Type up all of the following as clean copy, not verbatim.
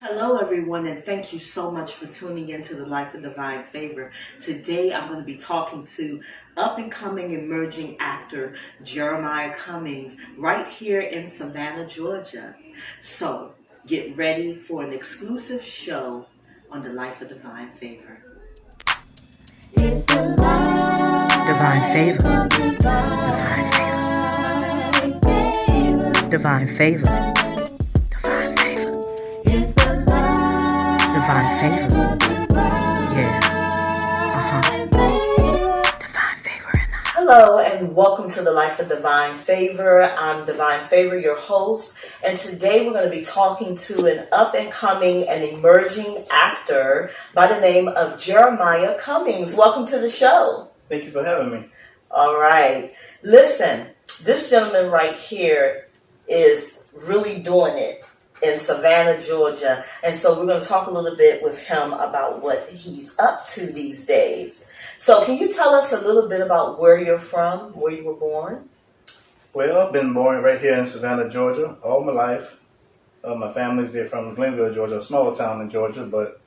Hello, everyone, and thank you so much for tuning into the Life of Divine Favor. Today, I'm going to be talking to up-and-coming emerging actor Jeremiah Cummings right here in Savannah, Georgia. So, get ready for an exclusive show on the Life of Divine Favor. It's the Divine Favor. Divine Favor. Divine Favor. Divine favor. Yeah. Divine favor. Hello and welcome to the Life of Divine Favor. I'm Divine Favor, your host, and today we're going to be talking to an up-and-coming and emerging actor by the name of Jeremiah Cummings. Welcome to the show. Thank you for having me. All right. Listen, this gentleman right here is really doing it in Savannah, Georgia. And so we're going to talk a little bit with him about what he's up to these days. So can you tell us a little bit about where you're from, where you were born? Well, I've been born right here in Savannah, Georgia, all my life. My family's there from Glenville, Georgia, a small town in Georgia, but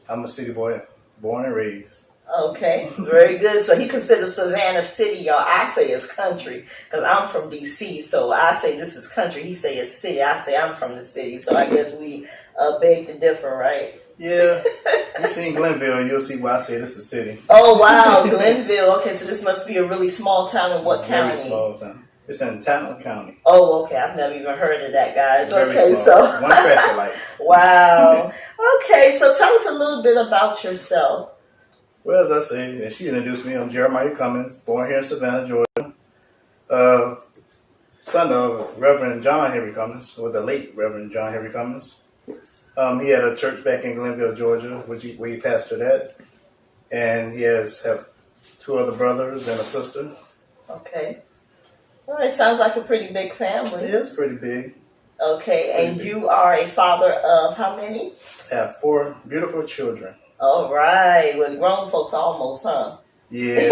I'm a city boy, born and raised. Okay, very good. So he considers Savannah city, or I say it's country, because I'm from D.C., so I say this is country, he say it's city, I say I'm from the city, so I guess we beg to differ, right? Yeah, you seen Glenville, you'll see why I say this is city. Oh, wow, Glenville. Okay, so this must be a really small town in what county? Very small town. It's in Tanner County. Oh, okay, I've never even heard of that, guys. Very okay, small. so. One traffic light. Wow. Okay, so tell us a little bit about yourself. Well, as I say, and she introduced me, I'm Jeremiah Cummings, born here in Savannah, Georgia. Son of Reverend John Henry Cummings, or the late Reverend John Henry Cummings. He had a church back in Glenville, Georgia, where he pastored at. And he have two other brothers and a sister. Okay. All right, sounds like a pretty big family. Yeah, it's pretty big. Okay, and you are a father of how many? I have 4 beautiful children. All right. Well, grown folks almost, huh? Yeah.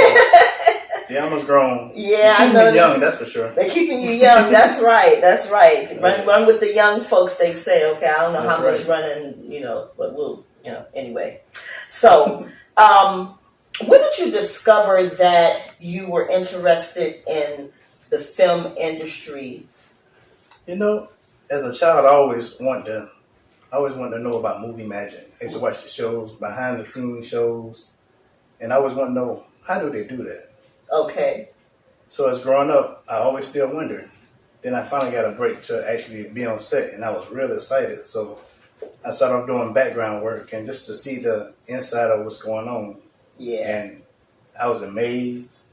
They're almost grown. Yeah, They're keeping me young, that's for sure. They're keeping you young. That's right. That's right. Run with the young folks, they say. Okay, I don't know how much running, but we'll, anyway. So, when did you discover that you were interested in the film industry? As a child, I always wanted to know about movie magic. I used to watch the shows, behind the scenes shows, and I always want to know, how do they do that? Okay. So as growing up, I always still wondered. Then I finally got a break to actually be on set, and I was really excited. So I started off doing background work and just to see the inside of what's going on. Yeah. And I was amazed.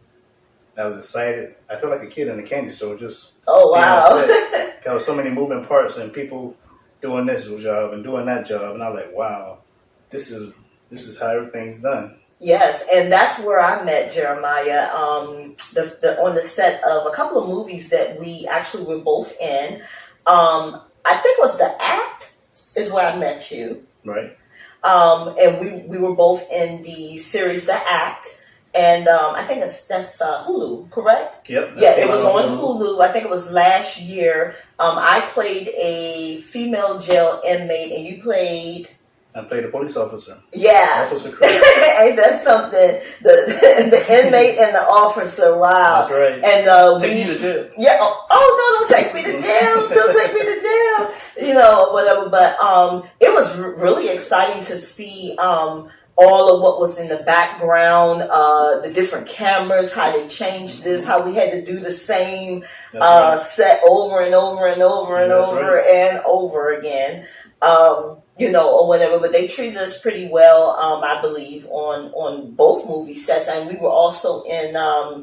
I was excited. I felt like a kid in a candy store just being on set. There was so many moving parts and people doing this job and doing that job, and I was like, wow, this is how everything's done. Yes, and that's where I met Jeremiah, on the set of a couple of movies that we actually were both in. I think it was The Act is where I met you. Right. And we were both in the series The Act. And I think that's Hulu, correct? Yep. Yeah, it was on Hulu. I think it was last year. I played a female jail inmate, and you played... I played a police officer. Yeah. Officer Chris. Ain't that something? The inmate and the officer, wow. That's right. And take me to jail. Yeah. Oh, no, don't take me to jail. Don't take me to jail. Whatever. But it was really exciting to see all of what was in the background, the different cameras, how they changed this, how we had to do the same set over and over and over and over and over again. Or whatever, but they treated us pretty well, I believe, on both movie sets. And we were also in,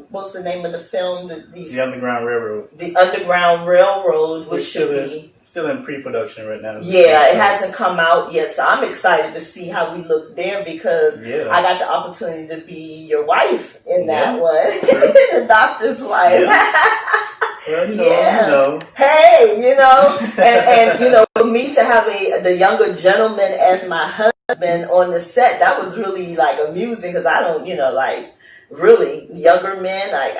what's the name of the film? The Underground Railroad. The Underground Railroad, which still in pre-production right now. Yeah, it hasn't come out yet, so I'm excited to see how we look there because I got the opportunity to be your wife in that one, the doctor's wife. Yeah. Well, you know. Hey, and for me to have the younger gentleman as my husband on the set, that was really like amusing because I don't, really younger men, like,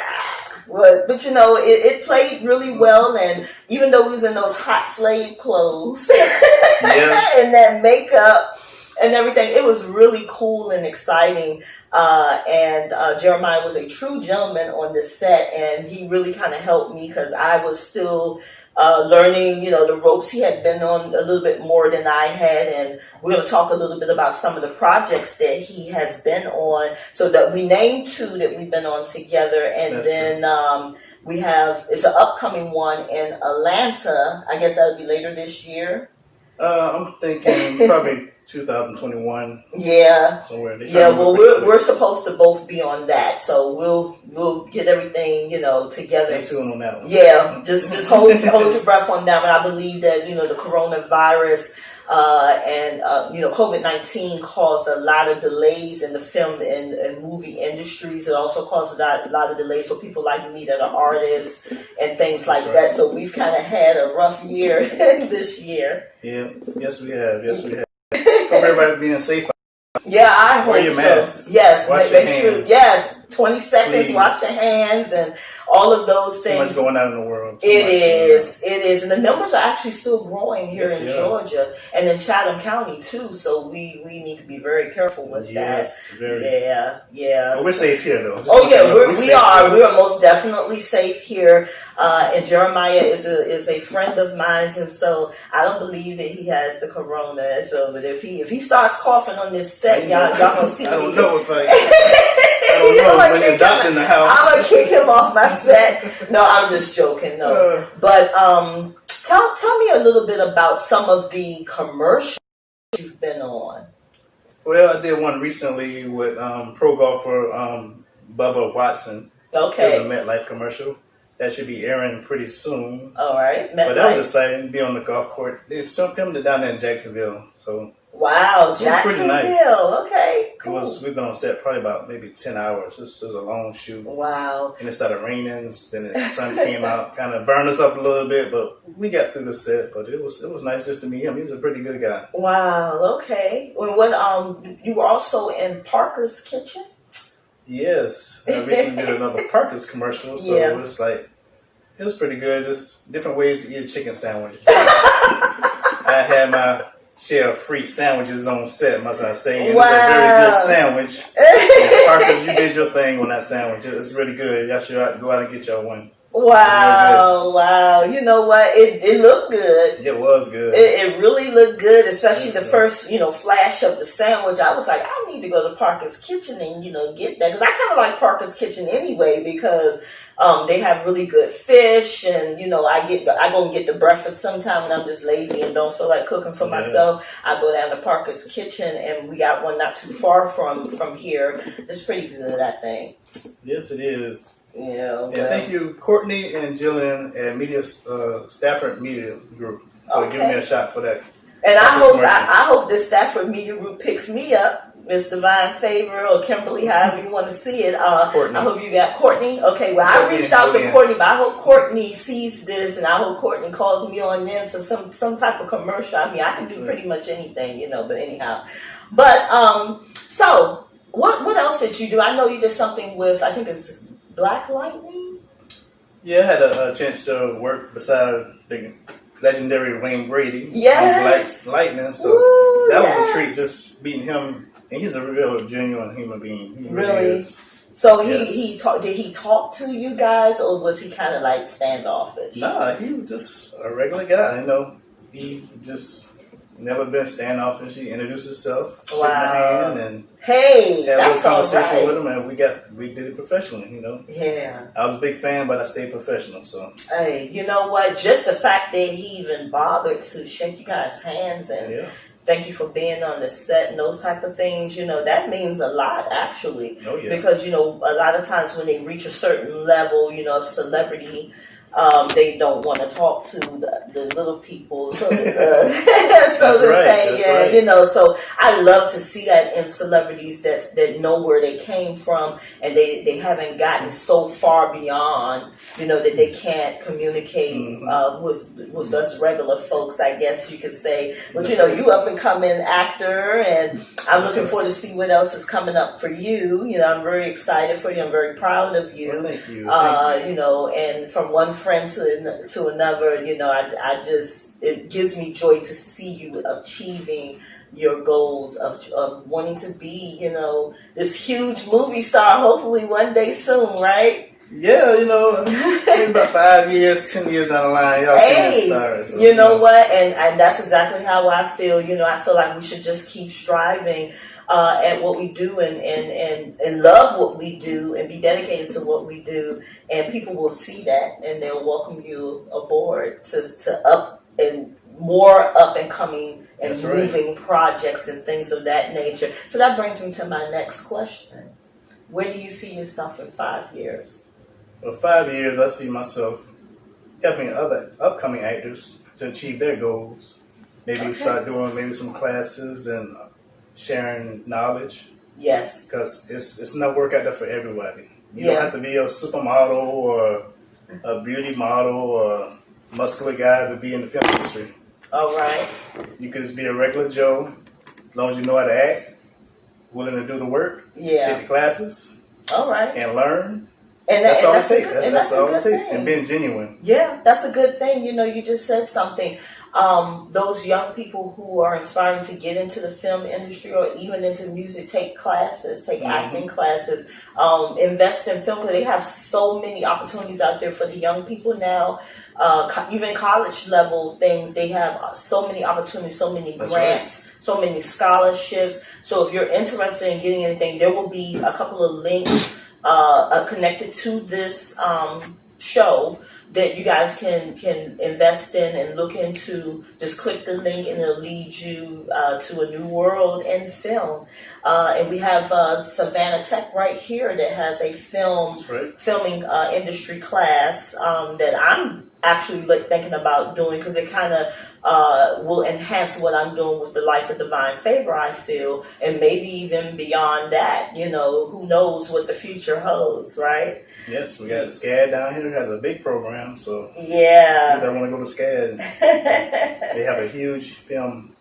but you know, it played really well, and even though we was in those hot slave clothes Yes. and that makeup and everything, it was really cool and exciting. And Jeremiah was a true gentleman on the set, and he really kind of helped me because I was still learning, you know, the ropes. He had been on a little bit more than I had, and we're going to talk a little bit about some of the projects that he has been on. So that we named two that we've been on together, and That's then we have, it's an upcoming one in Atlanta. I guess that would be later this year. I'm thinking probably 2021. Yeah. Somewhere. Yeah, well, we're supposed to both be on that, so we'll get everything, you know, together. Stay tuned on that one. Yeah, just hold your breath on that one. I believe that, you know, the coronavirus and you know, COVID-19 caused a lot of delays in the film and movie industries. It also caused a lot of delays for people like me that are artists and things like that. So we've kind of had a rough year this year. Yeah, yes we have. Yes we have. Hope everybody being safe. Yeah, I hope Wear your mask. so. Yes, Wash make your sure. hands. Yes, 20 seconds. Please. Wash the hands and all of those Too things. much going on in the world. It is, and the numbers are actually still growing here Yes, in yeah. Georgia and in Chatham County too. So we need to be very careful with Yes, that. very. Yeah. But we're safe here though. Oh yeah, we safe are. here. We are most definitely safe here. And Jeremiah is a friend of mine, and so I don't believe that he has the corona. So, but if he starts coughing on this set, y'all gonna see. I don't know if I don't know when the doctor in the house. I'm gonna kick him off my set. No, I'm just joking. No, but tell me a little bit about some of the commercials you've been on. Well, I did one recently with pro golfer Bubba Watson. Okay. It was a MetLife commercial. That should be airing pretty soon. All right. But that was exciting to be on the golf court. They filmed it down there in Jacksonville. So wow, it was Jacksonville. pretty nice. Okay, cool. We've been on set probably about maybe 10 hours. It was a long shoot. Wow. And it started raining. Then the sun came out, kind of burned us up a little bit, but we got through the set. But it was nice just to meet him. He's a pretty good guy. Wow. Okay. What you were also in Parker's Kitchen? Yes, I recently did another Parker's commercial, so it was pretty good. Just different ways to eat a chicken sandwich. I had my share of free sandwiches on set, must I say, and it's a very good sandwich. And Parker's, you did your thing on that sandwich. It's really good. Y'all should go out and get y'all one. Wow. You know what? It looked good. It was good. It really looked good, especially the first, flash of the sandwich. I was like, I need to go to Parker's Kitchen and, get that. Because I kind of like Parker's Kitchen anyway because they have really good fish. And, I go and get the breakfast sometime when I'm just lazy and don't feel like cooking for myself. I go down to Parker's Kitchen and we got one not too far from here. It's pretty good, I think. Yes, it is. Yeah. And thank you, Courtney and Jillian at Stafford Media Group for giving me a shot for that. And I hope this Stafford Media Group picks me up, Miss Divine Favor or Kimberly, however you want to see it. I hope you got Courtney. Okay, well I reached out to Courtney, but I hope Courtney sees this, and I hope Courtney calls me on them for some type of commercial. I mean, I can do pretty much anything, but anyhow. But so what else did you do? I know you did something with, I think it's Black Lightning? Yeah, I had a chance to work beside the legendary Wayne Brady on Black Lightning, so that was a treat, just meeting him. And he's a real genuine human being. He really is. So did he talk to you guys, or was he kind of like standoffish? Nah, he was just a regular guy. He just never been standoffish. He introduced himself, shook my hand, and had a little conversation with him, and we did it professionally. Yeah. I was a big fan, but I stayed professional. So hey, you know what? Just the fact that he even bothered to shake you guys' hands and thank you for being on the set and those type of things, that means a lot actually. Oh, yeah. Because a lot of times when they reach a certain level, of celebrity, They don't want to talk to the little people, so, so to say, That's yeah, right. you know. So I love to see that in celebrities that know where they came from, and they haven't gotten so far beyond, you know, that they can't communicate with us regular folks, I guess you could say. But you know, you up and coming actor, and I'm looking forward to see what else is coming up for you. You know, I'm very excited for you. I'm very proud of you. Well, thank you. Thank you. You know, and from one friend to another, you know, I just, it gives me joy to see you achieving your goals of wanting to be, you know, this huge movie star, hopefully one day soon, right? Yeah, you know, maybe about 5 years, 10 years down the line, y'all see this star. So, you know what? And that's exactly how I feel. You know, I feel like we should just keep striving at what we do and love what we do and be dedicated to what we do. And people will see that and they'll welcome you aboard to up and more up and coming and That's moving projects and things of that nature. So that brings me to my next question. Where do you see yourself in 5 years? For 5 years, I see myself helping other upcoming actors to achieve their goals. Maybe start doing maybe some classes and sharing knowledge. Yes. Because it's enough work out there for everybody. You don't have to be a supermodel or a beauty model or a muscular guy to be in the film industry. All right. You could just be a regular Joe, as long as you know how to act, willing to do the work, take the classes, all right, and learn. And that's all it takes. That's all it takes. And being genuine. Yeah, that's a good thing. You know, you just said something. Those young people who are inspiring to get into the film industry or even into music, take classes, take acting classes, invest in film, because they have so many opportunities out there for the young people now. Even college level things, they have so many opportunities, so many grants, so many scholarships. So if you're interested in getting anything, there will be a couple of links connected to this show that you guys can invest in and look into. Just click the link and it'll lead you to a new world in film. And we have Savannah Tech right here that has a filming industry class that I'm actually thinking about doing, because it kind of will enhance what I'm doing with the Life of Divine Favor, I feel, and maybe even beyond that. You know, who knows what the future holds, right? Yes, we got SCAD down here. It has a big program, so yeah, people that want to go to SCAD, they have a huge film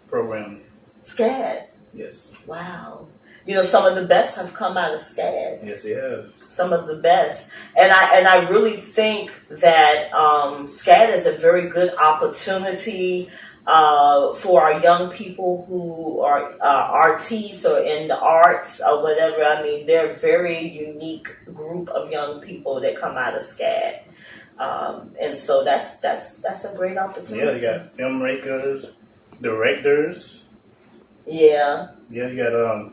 program. SCAD. Yes. Wow. You know, some of the best have come out of SCAD. Yes, they have. Some of the best, and I really think that SCAD is a very good opportunity for our young people who are artists or in the arts or whatever. I mean, they're a very unique group of young people that come out of SCAD, and so that's a great opportunity. Yeah, you got filmmakers, directors. Yeah. Yeah, you got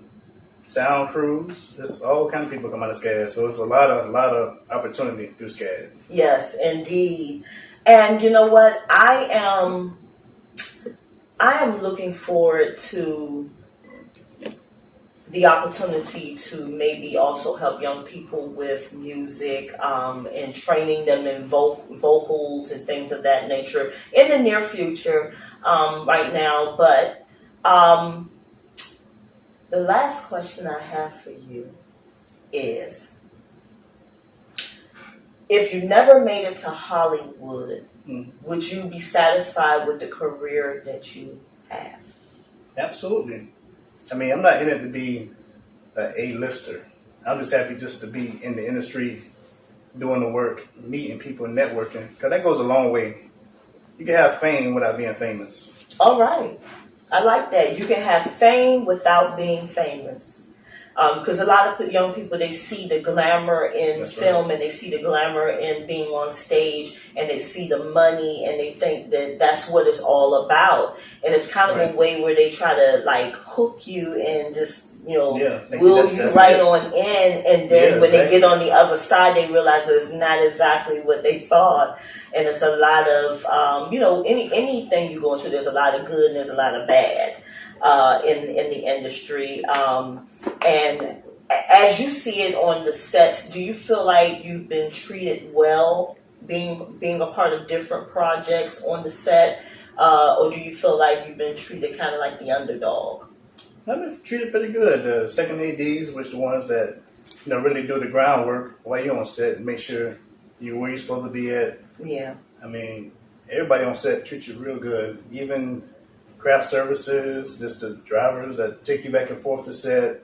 sound crews. There's all kind of people come out of SCAD, so it's a lot of opportunity through SCAD. Yes, indeed. And you know what? I am looking forward to the opportunity to maybe also help young people with music and training them in vocals and things of that nature in the near future right now. But the last question I have for you is, if you never made it to Hollywood, would you be satisfied with the career that you have? Absolutely. I mean, I'm not in it to be an A-lister. I'm just happy just to be in the industry, doing the work, meeting people, networking, because that goes a long way. You can have fame without being famous. All right. I like that. You can have fame without being famous. Because a lot of young people, they see the glamour in film and they see the glamour in being on stage and they see the money and they think that that's what it's all about. And it's kind of a way where they try to like hook you and just, you know, will you right on in. And then when they get on the other side, they realize that it's not exactly what they thought. And it's a lot of, you know, anything you go into, there's a lot of good and there's a lot of bad. In the industry, and as you see it on the sets, do you feel like you've been treated well being a part of different projects on the set, or do you feel like you've been treated kind of like the underdog? I've been treated pretty good. The second ADs, which the ones that really do the groundwork while you're on set, and make sure you're where you're supposed to be at. Yeah. I mean, everybody on set treats you real good. Even craft services, just the drivers that take you back and forth to set.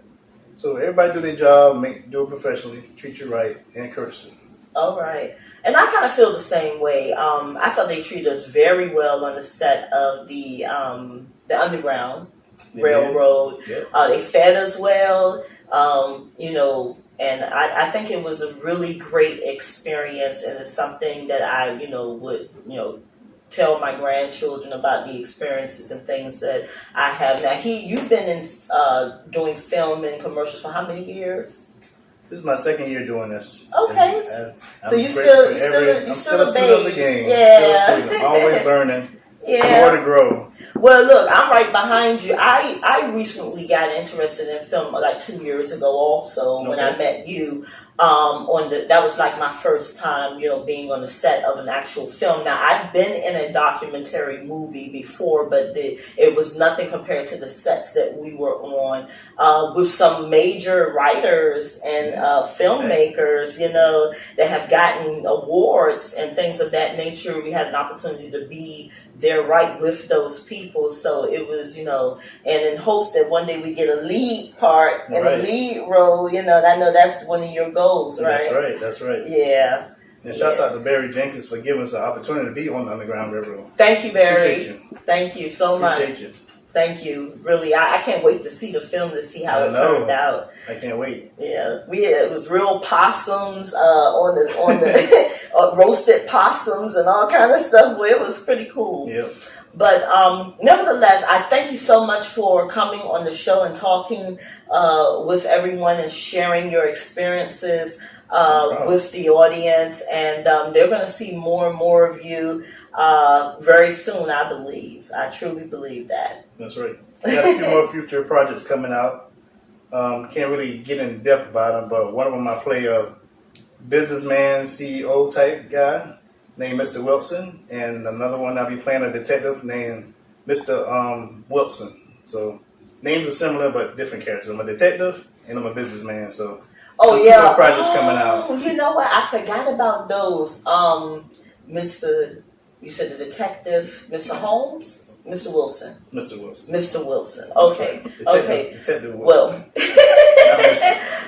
So everybody do their job, do it professionally, treat you right, and courtesy. All right. And I kind of feel the same way. I thought they treated us very well on the set of the Underground Railroad. Yep. They fed us well, and I think it was a really great experience, and it's something that I, would, tell my grandchildren about the experiences and things that I have. Now, you've been in doing film and commercials for how many years? This is my second year doing this. Okay. I'm so you still a student of the game. Yeah. Still a student. Always learning. Yeah. More to grow. Well, look, I'm right behind you. I recently got interested in film like 2 years ago also when I met you. That was like my first time, being on the set of an actual film. Now, I've been in a documentary movie before, but it was nothing compared to the sets that we were on with some major writers and filmmakers, that have gotten awards and things of that nature. We had an opportunity to be there right with those people. So it was, and in hopes that one day we get a lead part and a lead role, and I know that's one of your goals, right? That's right. Yeah. And shouts out to Barry Jenkins for giving us the opportunity to be on the Underground Railroad. Thank you, Barry. Appreciate you. Thank you so much. Appreciate you. Thank you. Really, I can't wait to see the film to see how it turned out. I can't wait. Yeah, it was real possums on the roasted possums and all kind of stuff. Well, it was pretty cool. Yep. But nevertheless, I thank you so much for coming on the show and talking with everyone and sharing your experiences with the audience. And they're going to see more and more of you very soon, I believe. I truly believe that. That's right. We got a few more future projects coming out. Can't really get in depth about them, but one of them I play a businessman, CEO type guy named Mr. Wilson, and another one I'll be playing a detective named Mr. Wilson. So names are similar, but different characters. I'm a detective and I'm a businessman. So two more projects coming out. You know what? I forgot about those. You said the detective, Mr. Holmes? Mr. Wilson. Mr. Wilson. Mr. Wilson. Okay. Detective Wilson. Well,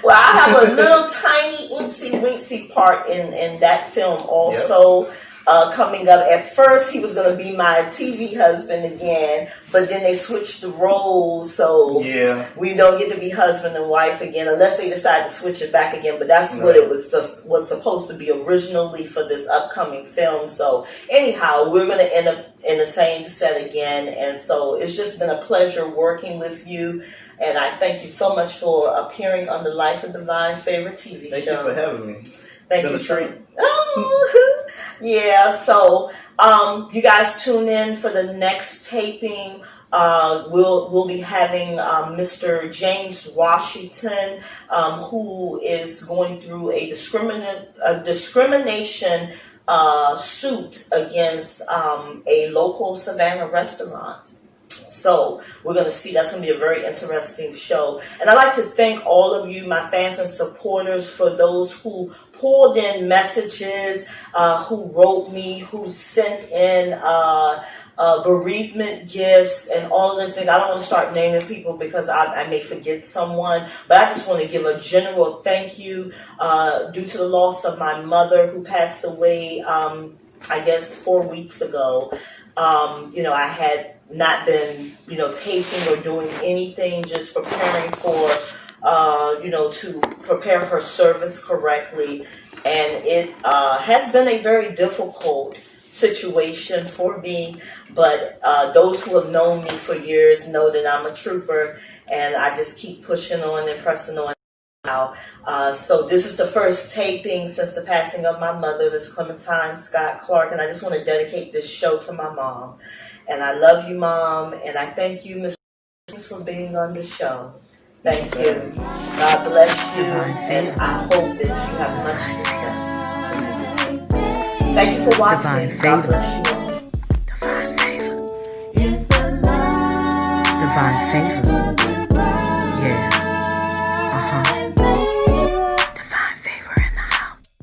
well, I have a little tiny incy-wincy part in that film also. Yep. Coming up. At first, he was going to be my TV husband again, but then they switched the roles, so we don't get to be husband and wife again unless they decide to switch it back again. But that's what it was supposed to be originally for this upcoming film. So anyhow, we're going to end up in the same set again, and so it's just been a pleasure working with you. And I thank you so much for appearing on the Life of Divine favorite TV show. Thank you for having me. Thank you so much. Oh, yeah. So, you guys tune in for the next taping. We'll be having Mr. James Washington, who is going through a discrimination suit against a local Savannah restaurant. So we're going to see. That's going to be a very interesting show. And I'd like to thank all of you, my fans and supporters, for those who pulled in messages, who wrote me, who sent in bereavement gifts and all those things. I don't want to start naming people because I may forget someone, but I just want to give a general thank you due to the loss of my mother, who passed away, I guess 4 weeks ago. I had not been, taping or doing anything, just preparing for, to prepare her service correctly. And it has been a very difficult situation for me, but those who have known me for years know that I'm a trooper, and I just keep pushing on and pressing on now. So this is the first taping since the passing of my mother, Miss Clementine Scott Clark, and I just want to dedicate this show to my mom. And I love you, Mom, and I thank you, Miss, for being on the show. Thank you. God bless you, and I hope that you have much success. Thank you for watching. Divine God favor. bless you all. Divine favor. Divine favor.